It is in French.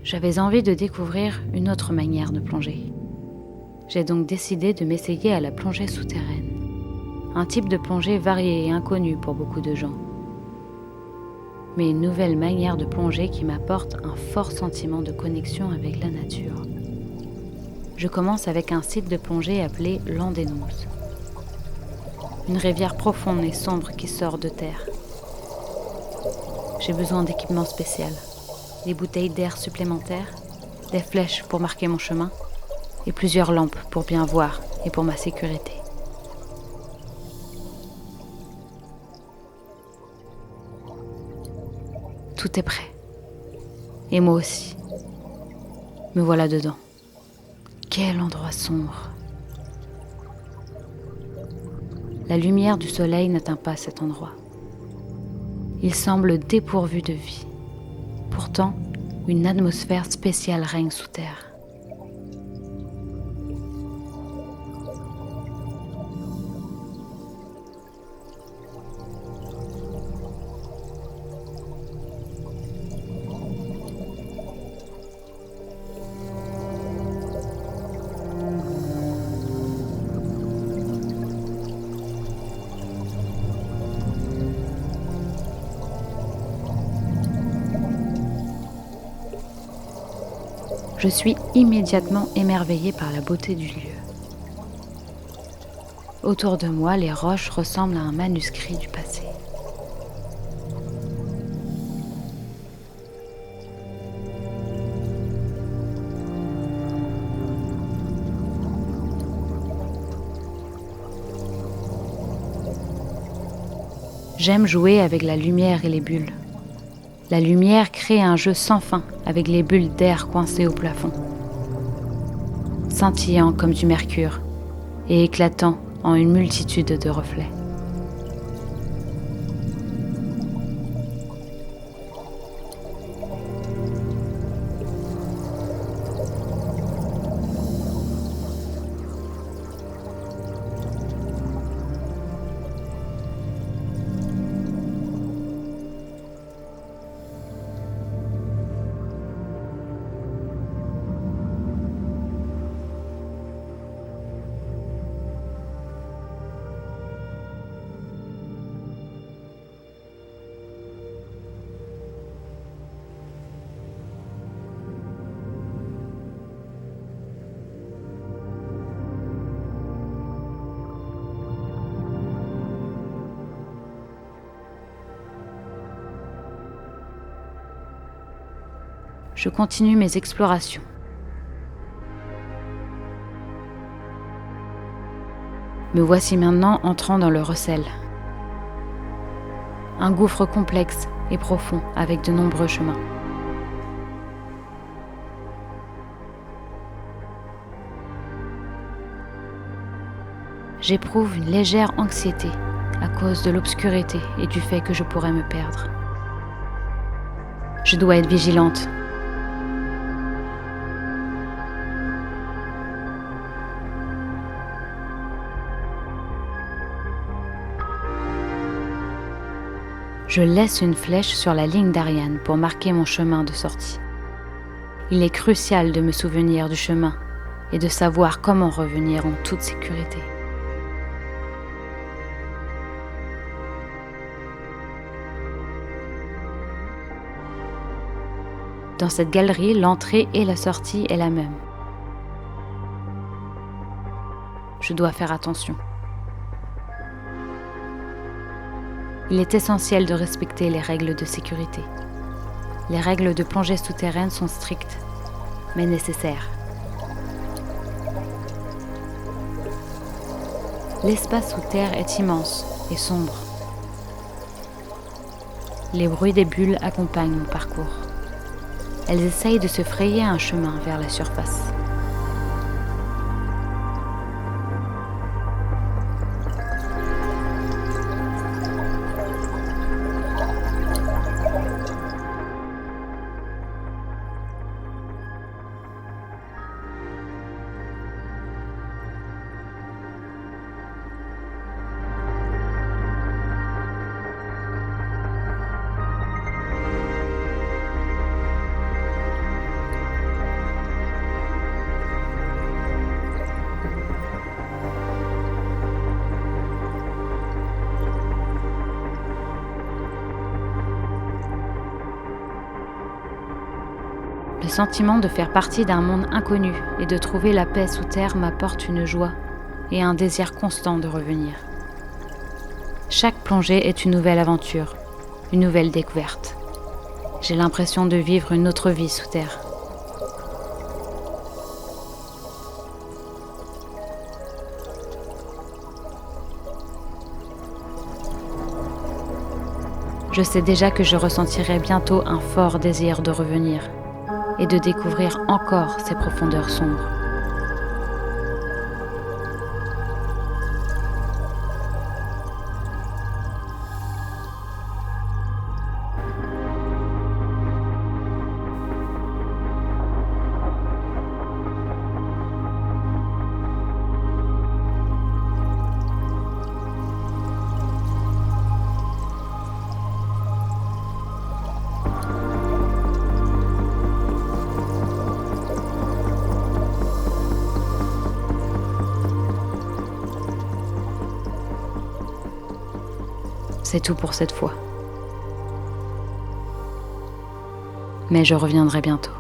J'avais envie de découvrir une autre manière de plonger. J'ai donc décidé de m'essayer à la plongée souterraine. Un type de plongée varié et inconnu pour beaucoup de gens. Mais une nouvelle manière de plonger qui m'apporte un fort sentiment de connexion avec la nature. Je commence avec un site de plongée appelé l'Andenose. Une rivière profonde et sombre qui sort de terre. J'ai besoin d'équipements spécial, des bouteilles d'air supplémentaires, des flèches pour marquer mon chemin et plusieurs lampes pour bien voir et pour ma sécurité. Tout est prêt. Et moi aussi. Me voilà dedans. Quel endroit sombre. La lumière du soleil n'atteint pas cet endroit. Il semble dépourvu de vie. Pourtant, une atmosphère spéciale règne sous terre. Je suis immédiatement émerveillée par la beauté du lieu. Autour de moi, les roches ressemblent à un manuscrit du passé. J'aime jouer avec la lumière et les bulles. La lumière crée un jeu sans fin avec les bulles d'air coincées au plafond, scintillant comme du mercure et éclatant en une multitude de reflets. Je continue mes explorations. Me voici maintenant entrant dans le Reussel. Un gouffre complexe et profond avec de nombreux chemins. J'éprouve une légère anxiété à cause de l'obscurité et du fait que je pourrais me perdre. Je dois être vigilante. Je laisse une flèche sur la ligne d'Ariane pour marquer mon chemin de sortie. Il est crucial de me souvenir du chemin et de savoir comment revenir en toute sécurité. Dans cette galerie, l'entrée et la sortie est la même. Je dois faire attention. Il est essentiel de respecter les règles de sécurité. Les règles de plongée souterraine sont strictes, mais nécessaires. L'espace sous terre est immense et sombre. Les bruits des bulles accompagnent mon parcours. Elles essayent de se frayer un chemin vers la surface. sentiment de faire partie d'un monde inconnu et de trouver la paix sous terre m'apporte une joie et un désir constant de revenir. Chaque plongée est une nouvelle aventure, une nouvelle découverte. J'ai l'impression de vivre une autre vie sous terre. Je sais déjà que je ressentirai bientôt un fort désir de revenir et de découvrir encore ces profondeurs sombres. C'est tout pour cette fois. Mais je reviendrai bientôt.